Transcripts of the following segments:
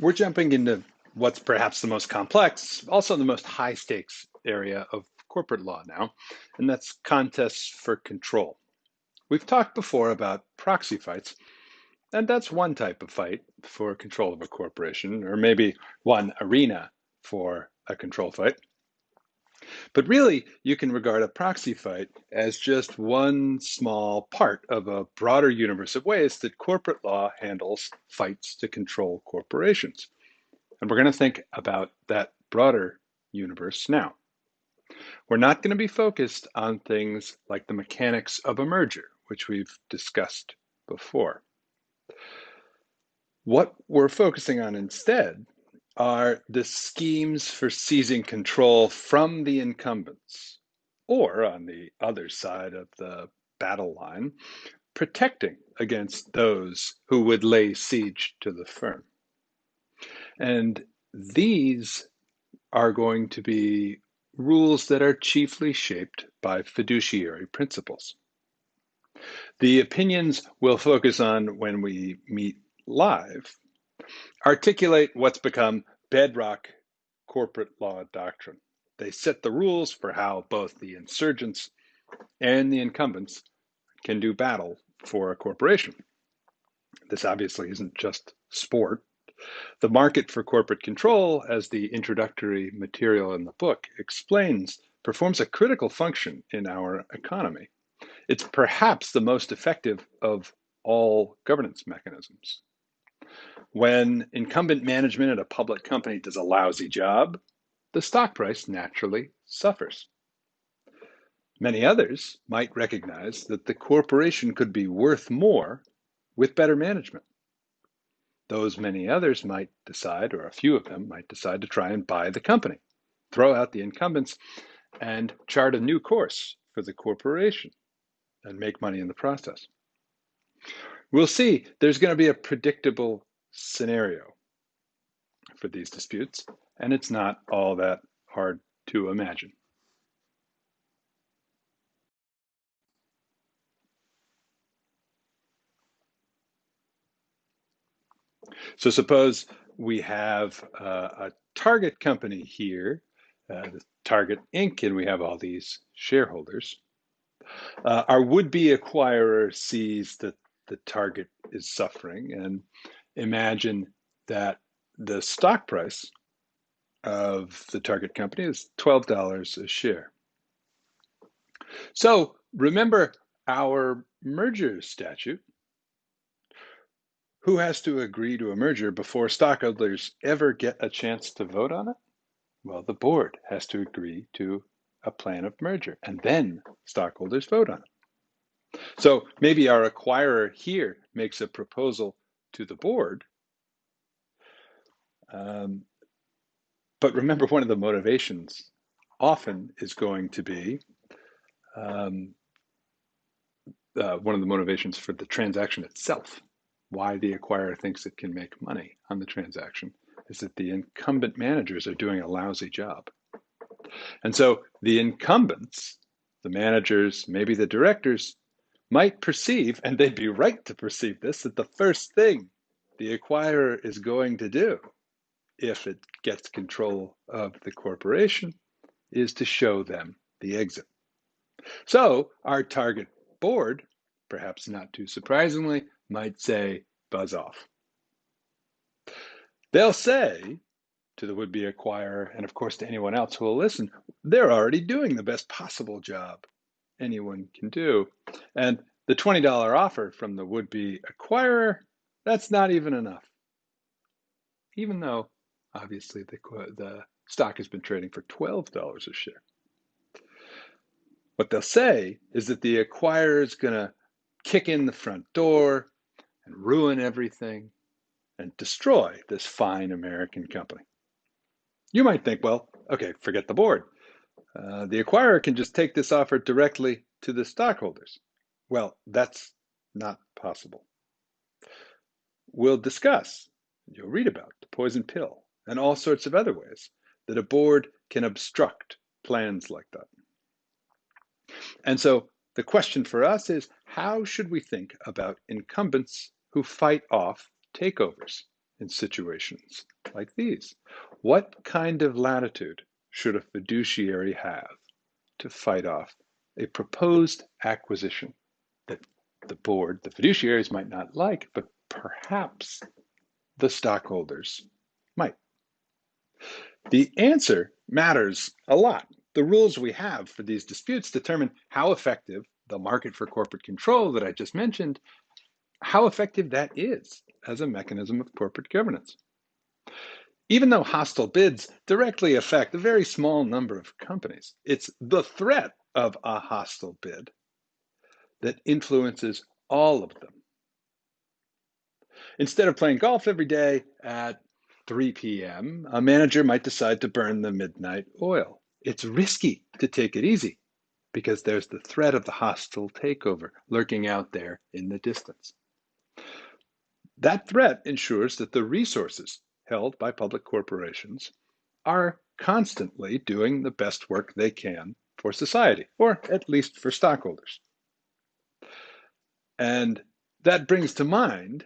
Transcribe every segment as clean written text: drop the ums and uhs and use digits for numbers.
We're jumping into what's perhaps the most complex, also the most high stakes area of corporate law now, and that's contests for control. We've talked before about proxy fights, and that's one type of fight for control of a corporation, or maybe one arena for a control fight. But really, you can regard a proxy fight as just one small part of a broader universe of ways that corporate law handles fights to control corporations. And we're going to think about that broader universe now. We're not going to be focused on things like the mechanics of a merger, which we've discussed before. What we're focusing on instead are the schemes for seizing control from the incumbents, or on the other side of the battle line, protecting against those who would lay siege to the firm. And these are going to be rules that are chiefly shaped by fiduciary principles. The opinions we'll focus on when we meet live articulate what's become bedrock corporate law doctrine. They set the rules for how both the insurgents and the incumbents can do battle for a corporation. This obviously isn't just sport. The market for corporate control, as the introductory material in the book explains, performs a critical function in our economy. It's perhaps the most effective of all governance mechanisms. When incumbent management at a public company does a lousy job, the stock price naturally suffers. Many others might recognize that the corporation could be worth more with better management. Those many others might decide, or a few of them might decide, to try and buy the company, throw out the incumbents, and chart a new course for the corporation and make money in the process. We'll see there's going to be a predictable scenario for these disputes, and it's not all that hard to imagine. So suppose we have a target company here, the Target Inc., and we have all these shareholders. Our would-be acquirer sees that the target is suffering and imagine that the stock price of the target company is $12 a share. So remember our merger statute. Who has to agree to a merger before stockholders ever get a chance to vote on it? Well, the board has to agree to a plan of merger, and then stockholders vote on it. So maybe our acquirer here makes a proposal to the board. But remember, one of the motivations often is going to be one of the motivations for the transaction itself. Why the acquirer thinks it can make money on the transaction is that the incumbent managers are doing a lousy job. And so the incumbents, the managers, maybe the directors, might perceive, and they'd be right to perceive this, that the first thing the acquirer is going to do if it gets control of the corporation is to show them the exit. So our target board, perhaps not too surprisingly, might say, buzz off. They'll say to the would-be acquirer, and of course to anyone else who will listen, they're already doing the best possible job anyone can do. And the $20 offer from the would-be acquirer, that's not even enough. Even though, obviously, the stock has been trading for $12 a share. What they'll say is that the acquirer is going to kick in the front door and ruin everything and destroy this fine American company. You might think, well, okay, forget the board. The acquirer can just take this offer directly to the stockholders. Well, that's not possible. We'll discuss, you'll read about the poison pill and all sorts of other ways that a board can obstruct plans like that. And so the question for us is, how should we think about incumbents who fight off takeovers in situations like these? What kind of latitude should a fiduciary have to fight off a proposed acquisition that the board, the fiduciaries might not like, but perhaps the stockholders might? The answer matters a lot. The rules we have for these disputes determine how effective the market for corporate control that I just mentioned, how effective that is as a mechanism of corporate governance. Even though hostile bids directly affect a very small number of companies, it's the threat of a hostile bid that influences all of them. Instead of playing golf every day at 3 p.m., a manager might decide to burn the midnight oil. It's risky to take it easy because there's the threat of the hostile takeover lurking out there in the distance. That threat ensures that the resources held by public corporations are constantly doing the best work they can for society, or at least for stockholders. And that brings to mind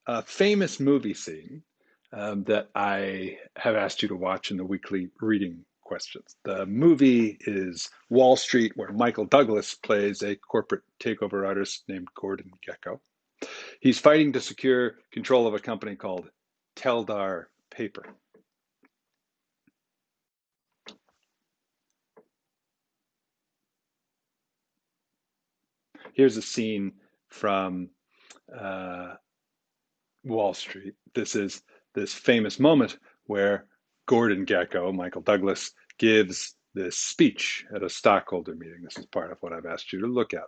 a famous movie scene that I have asked you to watch in the weekly reading questions. The movie is Wall Street, where Michael Douglas plays a corporate takeover artist named Gordon Gekko. He's fighting to secure control of a company called Teldar Paper. Here's a scene from Wall Street. This is this famous moment where Gordon Gekko, Michael Douglas, gives this speech at a stockholder meeting. This is part of what I've asked you to look at.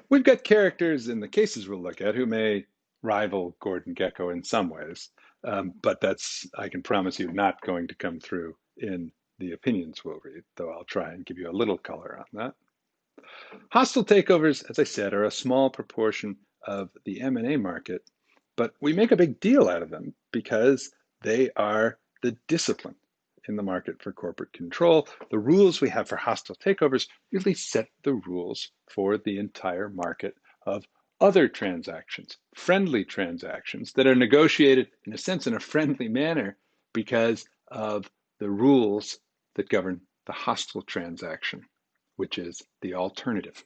We've got characters in the cases we'll look at who may rival Gordon Gekko in some ways, but that's, I can promise you, not going to come through in the opinions we'll read, though I'll try and give you a little color on that. Hostile takeovers, as I said, are a small proportion of the M&A market, but we make a big deal out of them because they are the discipline in the market for corporate control. The rules we have for hostile takeovers really set the rules for the entire market of other transactions, friendly transactions that are negotiated, in a sense, in a friendly manner because of the rules that govern the hostile transaction, which is the alternative.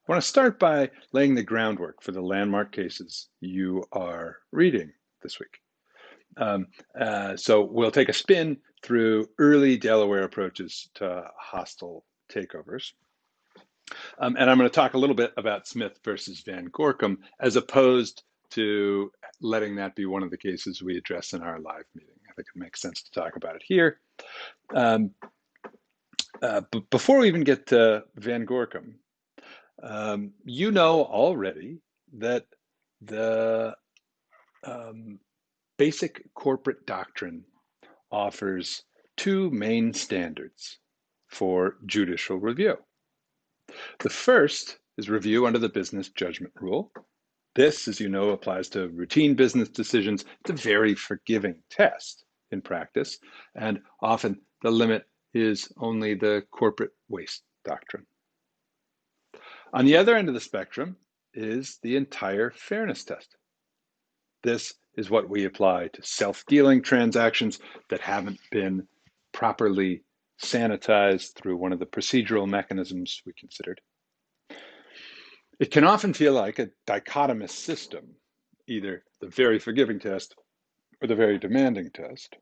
I want to start by laying the groundwork for the landmark cases you are reading this week. So we'll take a spin through early Delaware approaches to hostile takeovers. And I'm going to talk a little bit about Smith versus Van Gorkum, as opposed to letting that be one of the cases we address in our live meeting. I think it makes sense to talk about it here. But before we even get to Van Gorkum, you know already that the basic corporate doctrine offers two main standards for judicial review. The first is review under the business judgment rule. This, as you know, applies to routine business decisions. It's a very forgiving test in practice, and often the limit is only the corporate waste doctrine. On the other end of the spectrum is the entire fairness test. This is what we apply to self-dealing transactions that haven't been properly sanitized through one of the procedural mechanisms we considered. It can often feel like a dichotomous system, either the very forgiving test or the very demanding test.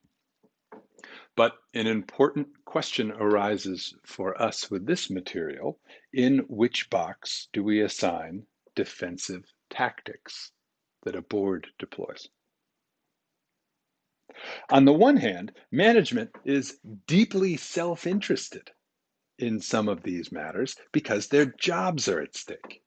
But an important question arises for us with this material: in which box do we assign defensive tactics that a board deploys? On the one hand, management is deeply self-interested in some of these matters because their jobs are at stake.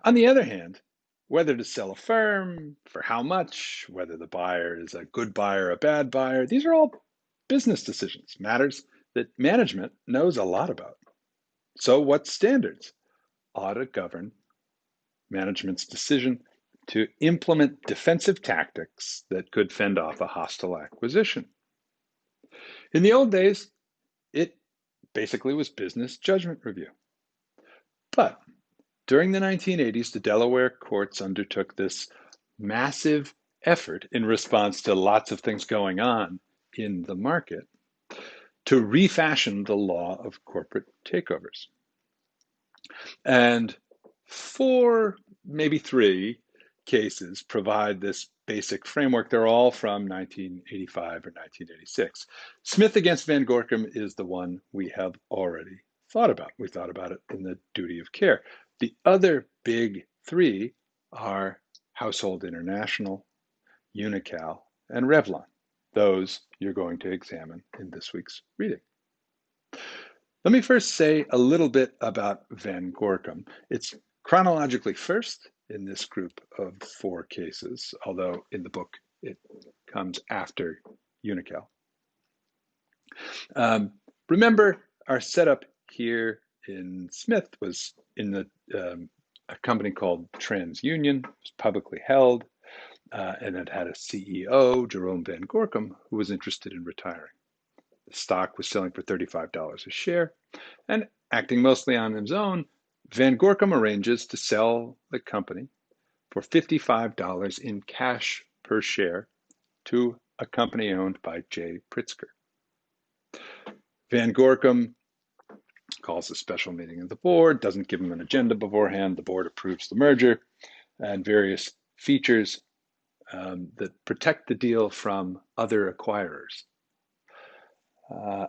On the other hand, whether to sell a firm, for how much, whether the buyer is a good buyer or a bad buyer, these are all business decisions, matters that management knows a lot about. So what standards ought to govern management's decision to implement defensive tactics that could fend off a hostile acquisition? In the old days, it basically was business judgment review. But during the 1980s, the Delaware courts undertook this massive effort in response to lots of things going on in the market to refashion the law of corporate takeovers. And four, maybe three cases provide this basic framework. They're all from 1985 or 1986. Smith against Van Gorkum is the one we have already thought about. We thought about it in the duty of care. The other big three are Household International, Unocal, and Revlon. Those you're going to examine in this week's reading. Let me first say a little bit about Van Gorkum. It's chronologically first in this group of four cases, although in the book it comes after Unocal. Remember, our setup here in Smith was in a company called TransUnion. It was publicly held, and it had a CEO, Jerome Van Gorkum, who was interested in retiring. The stock was selling for $35 a share, and acting mostly on his own, Van Gorkum arranges to sell the company for $55 in cash per share to a company owned by Jay Pritzker. Van Gorkum calls a special meeting of the board, doesn't give him an agenda beforehand. The board approves the merger and various features that protect the deal from other acquirers.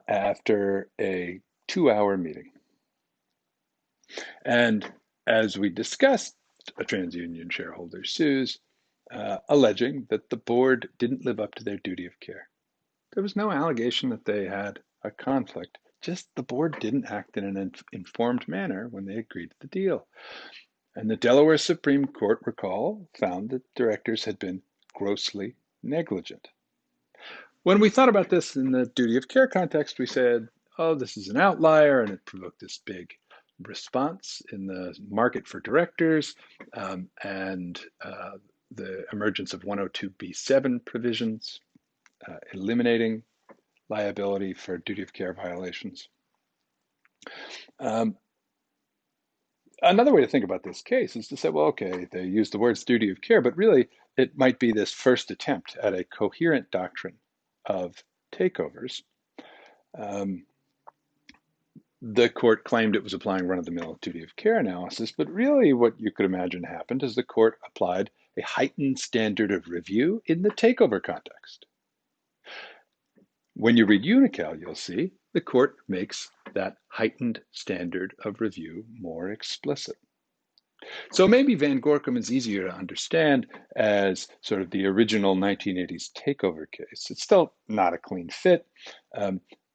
After a 2-hour meeting. And as we discussed, a TransUnion shareholder sues, alleging that the board didn't live up to their duty of care. There was no allegation that they had a conflict, just the board didn't act in an informed manner when they agreed to the deal. And the Delaware Supreme Court, recall, found that directors had been grossly negligent. When we thought about this in the duty of care context, we said, oh, this is an outlier, and it provoked this big response in the market for directors and the emergence of 102(b)(7) provisions, eliminating liability for duty of care violations. Another way to think about this case is to say, well, okay, they use the words duty of care, but really it might be this first attempt at a coherent doctrine of takeovers. The court claimed it was applying run-of-the-mill duty of care analysis, but really what you could imagine happened is the court applied a heightened standard of review in the takeover context. When you read Unocal, you'll see the court makes that heightened standard of review more explicit. So maybe Van Gorkum is easier to understand as sort of the original 1980s takeover case. It's still not a clean fit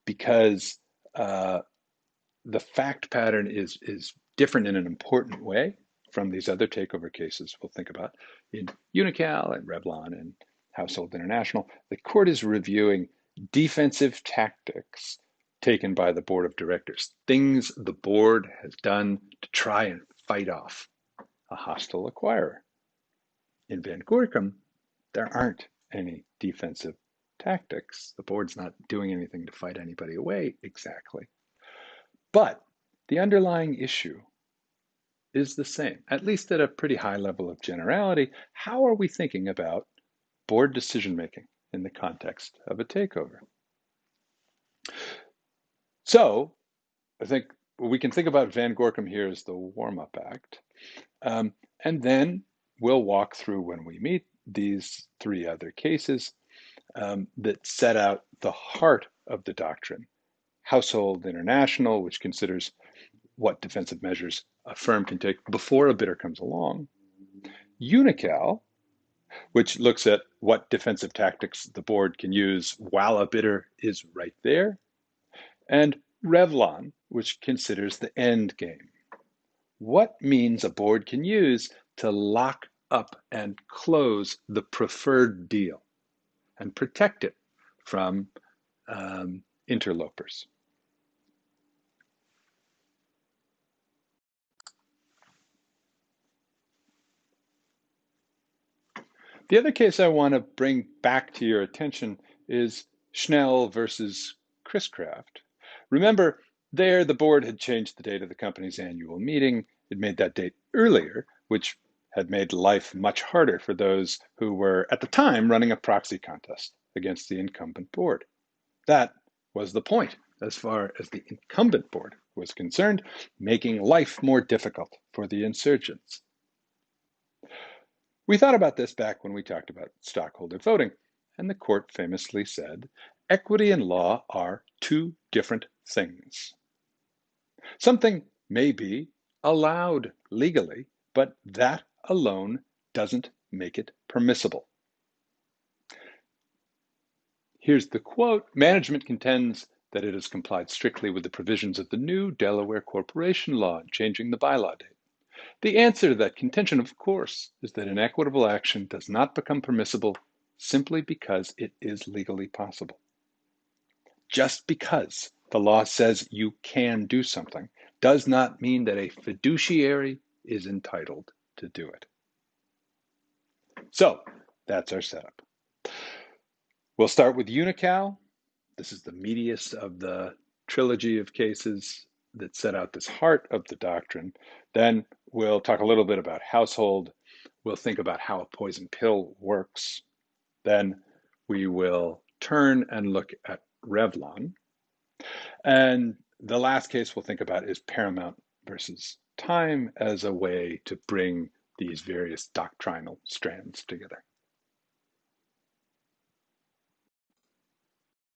because the fact pattern is different in an important way from these other takeover cases we'll think about in Unocal and Revlon and Household International. The court is reviewing defensive tactics taken by the board of directors, things the board has done to try and fight off a hostile acquirer. In Van Gorkum, there aren't any defensive tactics. The board's not doing anything to fight anybody away exactly. But the underlying issue is the same, at least at a pretty high level of generality. How are we thinking about board decision-making in the context of a takeover? So I think we can think about Van Gorkum here as the warm-up act. And then we'll walk through, when we meet, these three other cases that set out the heart of the doctrine. Household International, which considers what defensive measures a firm can take before a bidder comes along. Unocal, which looks at what defensive tactics the board can use while a bidder is right there. And Revlon, which considers the end game. What means a board can use to lock up and close the preferred deal and protect it from interlopers. The other case I want to bring back to your attention is Schnell versus Chris-Craft. Remember, There, the board had changed the date of the company's annual meeting. It made that date earlier, which had made life much harder for those who were, at the time, running a proxy contest against the incumbent board. That was the point, as far as the incumbent board was concerned, making life more difficult for the insurgents. We thought about this back when we talked about stockholder voting, and the court famously said, equity and law are two different things. Something may be allowed legally, but that alone doesn't make it permissible. Here's the quote: management contends that it has complied strictly with the provisions of the new Delaware Corporation Law, changing the bylaw date. The answer to that contention, of course, is that an equitable action does not become permissible simply because it is legally possible. Just because the law says you can do something does not mean that a fiduciary is entitled to do it. So that's our setup. We'll start with Unical. This is the meatiest of the trilogy of cases that set out this heart of the doctrine. Then we'll talk a little bit about household. We'll think about how a poison pill works. Then we will turn and look at Revlon. And the last case we'll think about is Paramount versus Time as a way to bring these various doctrinal strands together.